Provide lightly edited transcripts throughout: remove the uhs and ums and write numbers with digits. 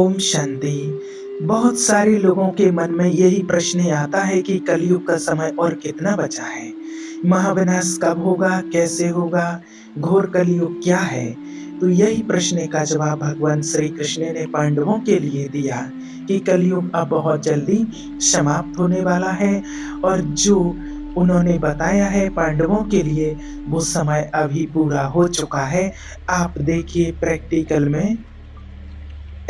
ओम शांति। बहुत सारे लोगों के मन में यही प्रश्न आता है कि कलयुग का समय और कितना बचा है? महाविनाश कब होगा? कैसे होगा? घोर कलयुग क्या है? तो यही प्रश्न का जवाब भगवान श्री कृष्ण ने पांडवों के लिए दिया कि कलयुग अब बहुत जल्दी समाप्त होने वाला है और जो उन्होंने बताया है पांडवों के लिए, वो समय अभी पूरा हो चुका है। आप देखिए प्रैक्टिकल में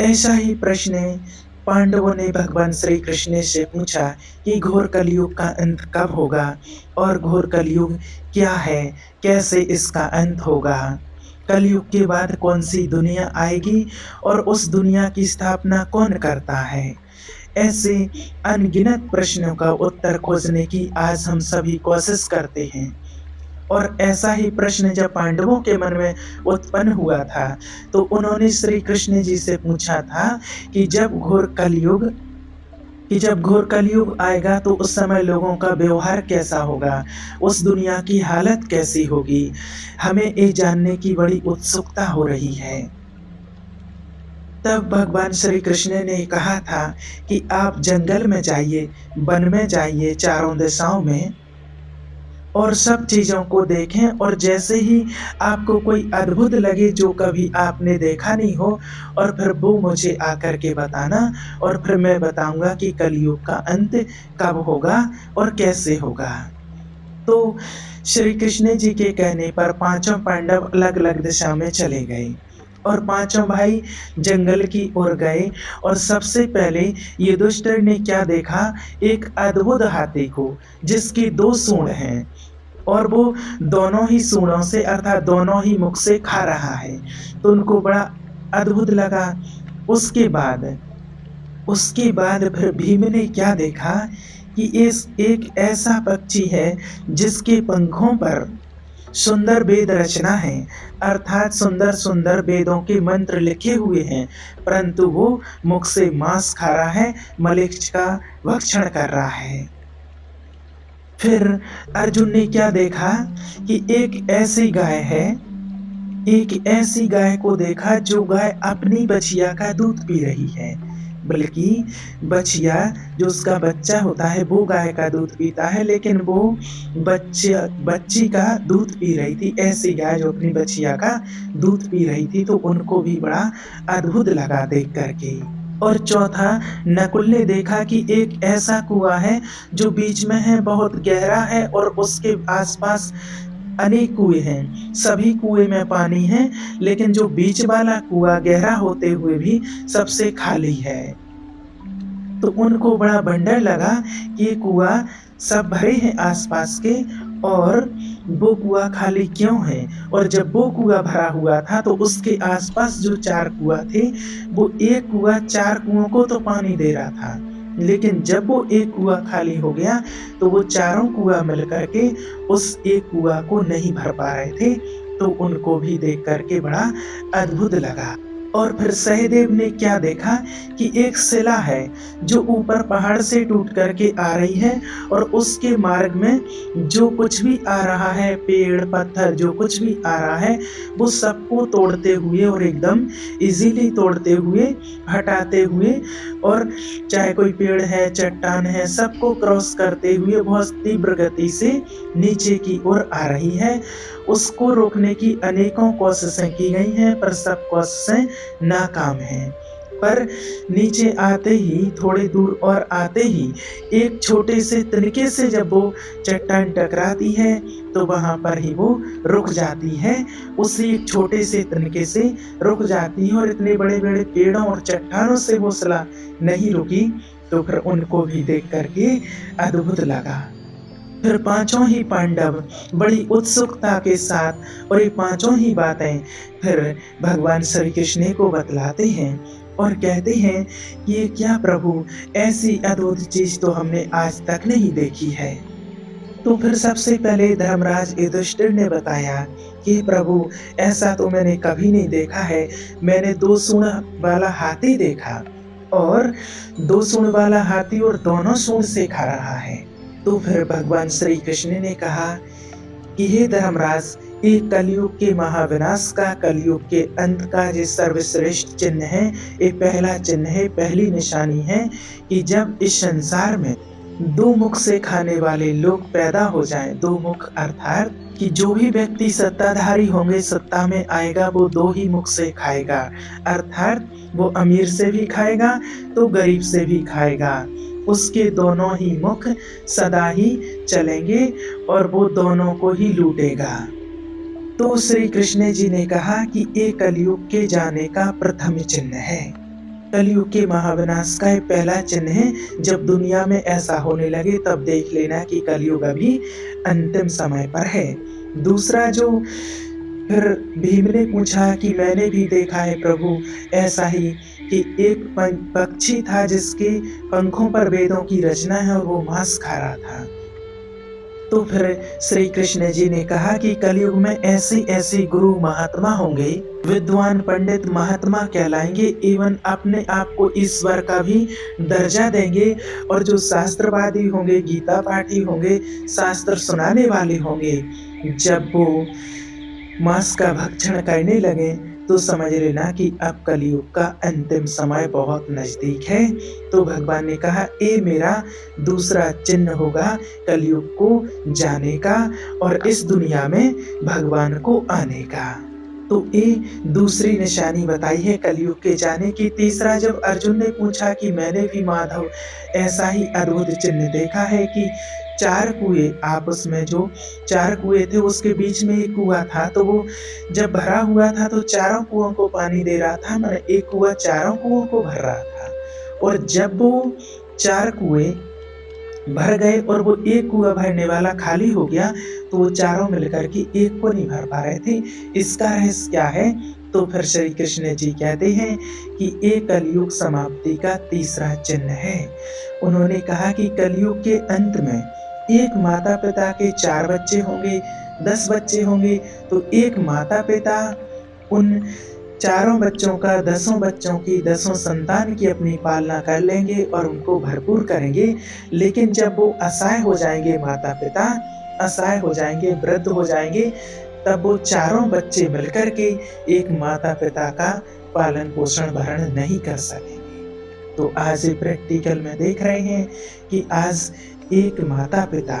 ऐसा ही प्रश्न पांडवों ने भगवान श्री कृष्ण से पूछा कि घोर कलयुग का अंत कब होगा और घोर कलयुग क्या है? कैसे इसका अंत होगा? कलयुग के बाद कौन-सी दुनिया आएगी और उस दुनिया की स्थापना कौन करता है? ऐसे अनगिनत प्रश्नों का उत्तर खोजने की आज हम सभी कोशिश करते हैं। और ऐसा ही प्रश्न जब पांडवों के मन में उत्पन्न हुआ था, तो उन्होंने श्री कृष्ण जी से पूछा था कि जब घोर कलयुग आएगा तो उस समय लोगों का व्यवहार कैसा होगा? उस दुनिया की हालत कैसी होगी? हमें ये जानने की बड़ी उत्सुकता हो रही है। तब भगवान श्री कृष्ण ने कहा था कि आप जंगल में जाइए, वन में जाइए चारों दिशाओं में और सब चीज़ों को देखें और जैसे ही आपको कोई अद्भुत लगे जो कभी आपने देखा नहीं हो और फिर वो मुझे आकर के बताना और फिर मैं बताऊँगा कि कलयुग का अंत कब होगा और कैसे होगा। तो श्री कृष्ण जी के कहने पर पाँचों पांडव अलग-अलग दिशा में चले गए और पाँचों भाई जंगल की ओर गए और सबसे पहले युधिष्ठिर ने क्या देखा, एक अद्भुत हाथी को जिसकी 2 सूँड हैं और वो दोनों ही सूँडों से अर्थात दोनों ही मुख से खा रहा है। तो उनको बड़ा अद्भुत लगा। उसके बाद उसके बाद फिर भीम ने क्या देखा कि इस एक ऐसा पक्षी है जिसके पंखों पर सुंदर वेद रचना है, अर्थात सुंदर-सुंदर वेदों के मंत्र लिखे हुए हैं, परंतु वो मुख से मांस खा रहा है, मलेच्छ का भक्षण कर रहा है। फिर अर्जुन ने क्या देखा कि एक ऐसी गाय को देखा जो गाय अपनी बछिया का दूध पी रही है। बल्कि बछिया जो उसका बच्चा होता है वो गाय का दूध पीता है, लेकिन वो बच्ची का दूध पी रही थी। ऐसी गाय जो अपनी बछिया का दूध पी रही थी, तो उनको भी बड़ा अद्भुत लगा देख कर के। और चौथा, नकुल ने देखा कि एक ऐसा कुआँ है जो बीच में है, बहुत गहरा है और उसके आस-पास अनेक कुएँ हैं। सभी कुएँ में पानी है, लेकिन जो बीच वाला कुआँ गहरा होते हुए भी सबसे खाली है। तो उनको बड़ा वंडर लगा कि ये कुआँ सब भरे हैं आस-पास के और वो कुआँ खाली क्यों है? और जब वो कुआँ भरा हुआ था तो उसके आस-पास जो 4 कुआँ थे, वो एक कुआँ 4 कुओं को तो पानी दे रहा था। लेकिन जब वो एक कुआँ खाली हो गया, तो वो चारों कुआँ मिल कर के उस एक कुआँ को नहीं भर पा रहे थे, तो उनको भी देख कर के बड़ा अद्भुत लगा। और फिर सहदेव ने क्या देखा कि एक शिला है जो ऊपर पहाड़ से टूट कर के आ रही है और उसके मार्ग में जो कुछ भी आ रहा है, पेड़, पत्थर जो कुछ भी आ रहा है, वो सबको तोड़ते हुए और एकदम ईज़िली तोड़ते हुए, हटाते हुए और चाहे कोई पेड़ है, चट्टान है, सबको क्रॉस करते हुए बहुत तीव्र गति से नीचे की ओर आ रही है। उसको रोकने की अनेकों कोशिशें की गई हैं, पर सब कोशिशें नाकाम हैं। पर नीचे आते ही, थोड़ी दूर और आते ही एक छोटे से तिनके से जब वो चट्टान टकराती है, तो वहाँ पर ही वो रुक जाती है। उसी एक छोटे से तिनके से रुक जाती है और इतने बड़े-बड़े पेड़ों और चट्टानों से वो शिला नहीं रुकी, तो फिर उनको भी देख कर के अद्भुत लगा। फिर पाँचों ही पांडव बड़ी उत्सुकता के साथ और ये पाँचों ही बातें फिर भगवान श्री कृष्ण को बतलाते हैं और कहते हैं कि ये क्या प्रभु, ऐसी अद्भुत चीज़ तो हमने आज तक नहीं देखी है। तो फिर सबसे पहले धर्मराज युधिष्ठिर ने बताया कि प्रभु, ऐसा तो मैंने कभी नहीं देखा है। मैंने 2 सूँड वाला हाथी देखा और 2 सूँड वाला हाथी और दोनों सूँड से खा रहा है। तो फिर भगवान श्री कृष्ण ने कहा कि हे धर्मराज, ये कलयुग के महाविनाश का, कलयुग के अंत का ये सर्वश्रेष्ठ चिन्ह है। ये पहला चिन्ह है, पहली निशानी है कि जब इस संसार में दो मुख से खाने वाले लोग पैदा हो जाएं, दो मुख अर्थात कि जो भी व्यक्ति सत्ताधारी होंगे, सत्ता में आएगा, वो दो ही मुख से खाएगा, अर्थात वो अमीर से भी खाएगा तो गरीब से भी खाएगा। उसके दोनों ही मुख सदा ही चलेंगे और वो दोनों को ही लूटेगा। तो श्री कृष्ण जी ने कहा कि ये कलयुग के जाने का प्रथम चिन्ह है, कलयुग के महाविनाश का पहला चिन्ह है। जब दुनिया में ऐसा होने लगे तब देख लेना कि कलयुग अभी अंतिम समय पर है। दूसरा जो फिर भीम ने पूछा कि मैंने भी देखा है प्रभु ऐसा ही कि एक पक्षी था जिसके पंखों पर वेदों की रचना है और वो मांस खा रहा था। तो फिर श्री कृष्ण जी ने कहा कि कलयुग में ऐसे ऐसे गुरु महात्मा होंगे, विद्वान पंडित महात्मा कहलाएंगे, एवं अपने आप को ईश्वर का भी दर्जा देंगे। और जो शास्त्रवादी होंगे, गीता पाठी होंगे, शास्त्र सुनाने वाले होंगे, जब वो मांस का भक्षण करने लगे तो समझ लेना कि अब कलयुग का अंतिम समय बहुत नजदीक है। तो भगवान ने कहा ये मेरा दूसरा चिन्ह होगा कलयुग को जाने का और इस दुनिया में भगवान को आने का। तो ये दूसरी निशानी बताई है कलयुग के जाने की। तीसरा जब अर्जुन ने पूछा कि मैंने भी माधव ऐसा ही अद्भुत चिन्ह देखा है कि चार कुएं, आपस में जो चार कुएं थे उसके बीच में एक कुआं था, तो वो जब भरा हुआ था तो चारों कुओं को पानी दे रहा था, मतलब एक कुआं चारों कुओं को भर रहा था। और जब वो चार कुएं भर गए और वो एक कुआं भरने वाला खाली हो गया तो वो चारों मिलकर के एक को नहीं भर पा रहे थे। इसका रहस्य क्या है? तो फिर श्री कृष्ण जी कहते हैं कि ये कलयुग समाप्ति का तीसरा चिन्ह है। उन्होंने कहा कि कलयुग के अंत में एक माता पिता के 4 बच्चे होंगे, 10 बच्चे होंगे, तो एक माता पिता उन चारों बच्चों का, 10 बच्चों की, 10 संतान की अपनी पालना कर लेंगे और उनको भरपूर करेंगे। लेकिन जब वो असहाय हो जाएंगे, माता पिता असहाय हो जाएंगे, वृद्ध हो जाएंगे, तब वो चारों बच्चे मिलकर के एक माता पिता का पालन पोषण भरण नहीं कर सकेंगे। तो आज प्रैक्टिकल में देख रहे हैं कि आज एक माता पिता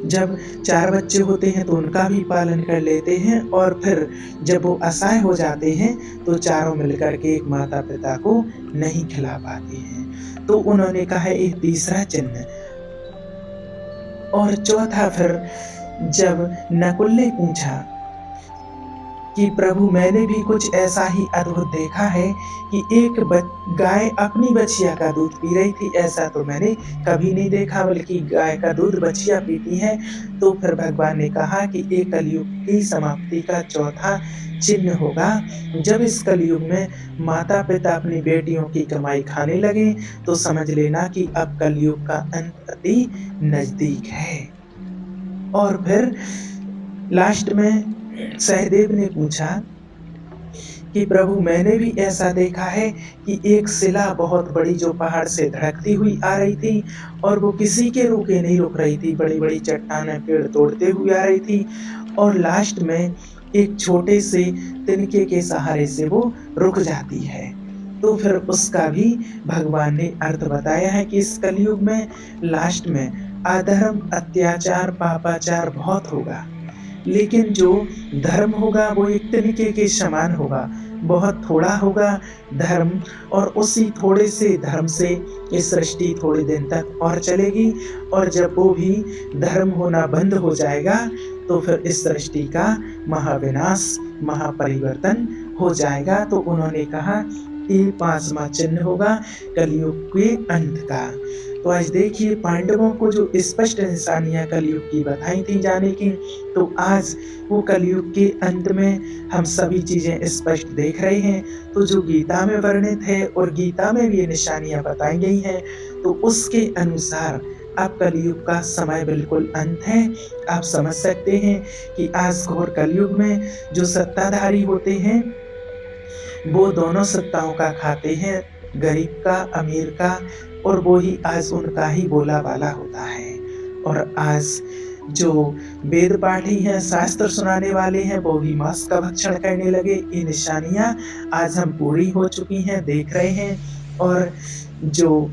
जब 4 बच्चे होते हैं तो उनका भी पालन कर लेते हैं और फिर जब वो असहाय हो जाते हैं तो चारों मिलकर के एक माता पिता को नहीं खिला पाते हैं। तो उन्होंने कहा एक तीसरा चिन्ह। और चौथा फिर जब नकुल ने पूछा कि प्रभु मैंने भी कुछ ऐसा ही अद्भुत देखा है कि एक गाय अपनी बछिया का दूध पी रही थी, ऐसा तो मैंने कभी नहीं देखा, बल्कि गाय का दूध बछिया पीती है। तो फिर भगवान ने कहा कि एक कलयुग की समाप्ति का चौथा चिन्ह होगा। जब इस कलयुग में माता पिता अपनी बेटियों की कमाई खाने लगे तो समझ लेना कि अब कलयुग का अंत अति नजदीक है। और फिर लास्ट में सहदेव ने पूछा कि प्रभु मैंने भी ऐसा देखा है कि एक शिला बहुत बड़ी जो पहाड़ से धड़कती हुई आ रही थी और वो किसी के रुके नहीं रुक रही थी, बड़ी बड़ी चट्टानें पेड़ तोड़ते हुए आ रही थी और लास्ट में एक छोटे से तिनके के सहारे से वो रुक जाती है। तो फिर उसका भी भगवान ने अर्थ बताया है कि इस कलयुग में लास्ट में अधर्म, अत्याचार, पापाचार बहुत होगा, लेकिन जो धर्म होगा वो एक तिनके के समान होगा, बहुत थोड़ा होगा धर्म, और उसी थोड़े से धर्म से ये सृष्टि थोड़े दिन तक और चलेगी। और जब वो भी धर्म होना बंद हो जाएगा तो फिर इस सृष्टि का महाविनाश, महापरिवर्तन हो जाएगा। तो उन्होंने कहा ये 5वां चिन्ह होगा कलयुग के अंत का। तो आज देखिए पांडवों को जो स्पष्ट निशानियां कलयुग की बताई थी जाने की, तो आज वो कलयुग के अंत में हम सभी चीजें स्पष्ट देख रहे हैं। तो जो गीता में वर्णित है और गीता में भी ये निशानियां बताई गई हैं, तो उसके अनुसार अब कलयुग का समय बिल्कुल अंत है। आप समझ सकते हैं कि आज घोर कलयुग में जो सत्ताधारी होते हैं वो दोनों सत्ताओं का खाते हैं, गरीब का, अमीर का, और वो ही आज उनका ही बोला वाला होता है। और आज जो वेद पाठी हैं, शास्त्र सुनाने वाले हैं, वो भी मांस का भक्षण करने लगे। ये निशानियाँ आज हम पूरी हो चुकी हैं, देख रहे हैं। और जो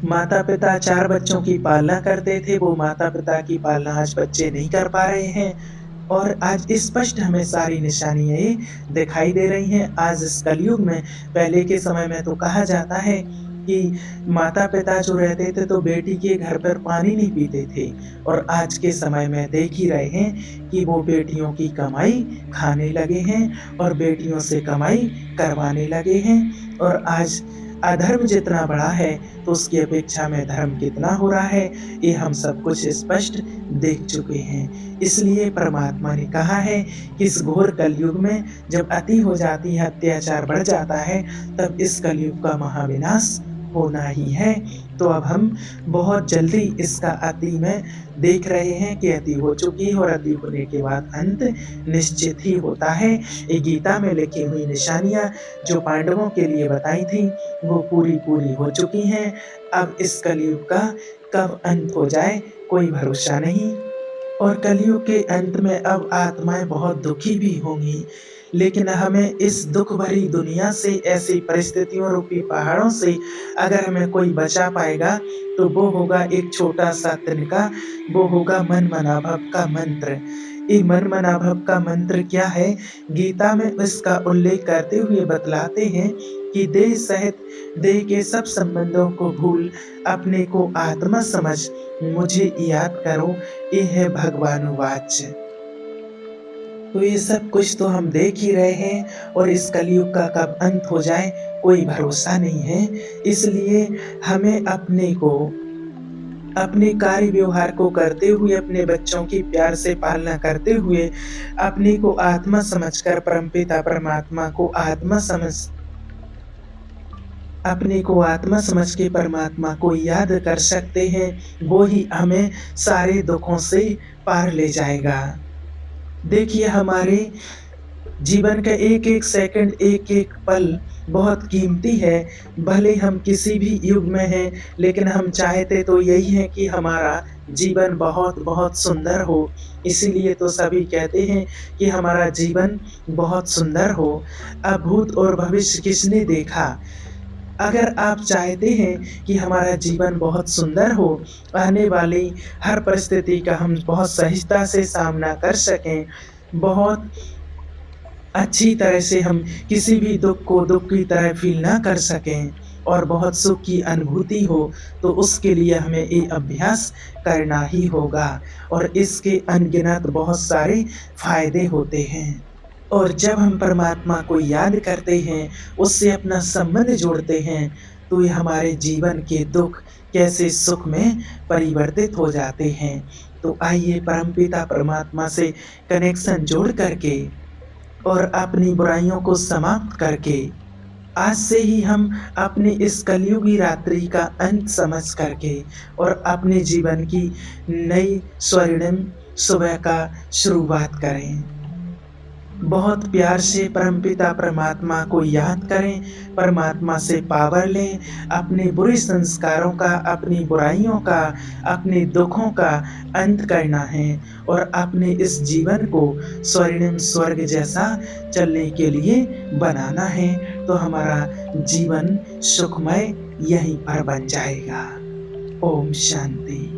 माता-पिता 4 बच्चों की पालना करते थे, वो माता-पिता की पालना आज बच्चे नहीं कर पा रहे हैं। और आज स्पष्ट हमें सारी निशानियाँ ये दिखाई दे रही हैं। आज इस कलयुग में, पहले के समय में तो कहा जाता है कि माता-पिता जो रहते थे तो बेटी के घर पर पानी नहीं पीते थे, और आज के समय में देख ही रहे हैं कि वो बेटियों की कमाई खाने लगे हैं और बेटियों से कमाई करवाने लगे हैं। और आज अधर्म जितना बढ़ा है तो उसकी अपेक्षा में धर्म कितना हो रहा है, ये हम सब कुछ स्पष्ट देख चुके हैं। इसलिए परमात्मा ने कहा है कि इस घोर कलयुग में जब अति हो जाती है, अत्याचार बढ़ जाता है, तब इस कलयुग का महाविनाश होना ही है। तो अब हम बहुत जल्दी इसका अति में देख रहे हैं कि अति हो चुकी है, और अति होने के बाद अंत निश्चित ही होता है। ये गीता में लिखी हुई निशानियाँ जो पांडवों के लिए बताई थी, वो पूरी हो चुकी हैं। अब इस कलयुग का कब अंत हो जाए, कोई भरोसा नहीं। और कलयुग के अंत में अब आत्माएँ बहुत दुखी भी होंगी, लेकिन हमें इस दुःख भरी दुनिया से, ऐसी परिस्थितियों रूपी पहाड़ों से अगर हमें कोई बचा पाएगा, तो वो होगा एक छोटा-सा तिनका, वो होगा मन-मनाभव का मंत्र। ये मन-मनाभव का मंत्र क्या है? गीता में इसका उल्लेख करते हुए बतलाते हैं कि देह सहित देह के सब संबंधों को भूल अपने को आत्मा समझ मुझे याद करो, ये है भगवानुवाच। तो ये सब कुछ तो हम देख ही रहे हैं, और इस कलयुग का कब अंत हो जाए कोई भरोसा नहीं है। इसलिए हमें अपने को, अपने कार्य व्यवहार को करते हुए, अपने बच्चों की प्यार से पालना करते हुए, अपने को आत्मा समझकर परमपिता परमात्मा को अपने को आत्मा समझ के परमात्मा को याद कर सकते हैं। वो ही हमें सारे दुखों से पार ले जाएगा। देखिए, हमारे जीवन का एक-एक सेकंड, एक-एक पल बहुत कीमती है। भले हम किसी भी युग में हैं, लेकिन हम चाहते तो यही हैं कि हमारा जीवन बहुत-बहुत सुंदर हो। इसीलिए तो सभी कहते हैं कि हमारा जीवन बहुत सुंदर हो। अब भूत और भविष्य किसने देखा? अगर आप चाहते हैं कि हमारा जीवन बहुत सुंदर हो, आने वाली हर परिस्थिति का हम बहुत सहजता से सामना कर सकें, बहुत अच्छी तरह से हम किसी भी दुःख को दुःख की तरह फ़ील ना कर सकें, और बहुत सुख की अनुभूति हो, तो उसके लिए हमें ये अभ्यास करना ही होगा। और इसके अनगिनत बहुत सारे फ़ायदे होते हैं। और जब हम परमात्मा को याद करते हैं, उससे अपना संबंध जोड़ते हैं, तो ये हमारे जीवन के दुःख कैसे सुख में परिवर्तित हो जाते हैं। तो आइए परमपिता परमात्मा से कनेक्शन जोड़ करके और अपनी बुराइयों को समाप्त करके, आज से ही हम अपनी इस कलयुगी रात्रि का अंत समझ करके और अपने जीवन की नई स्वर्णिम सुबह का शुरुआत करें। बहुत प्यार से परमपिता परमात्मा को याद करें, परमात्मा से पावर लें, अपने बुरे संस्कारों का, अपनी बुराइयों का, अपने दुखों का अंत करना है, और अपने इस जीवन को स्वर्णिम स्वर्ग जैसा चलने के लिए बनाना है। तो हमारा जीवन सुखमय यहीं पर बन जाएगा। ओम शांति।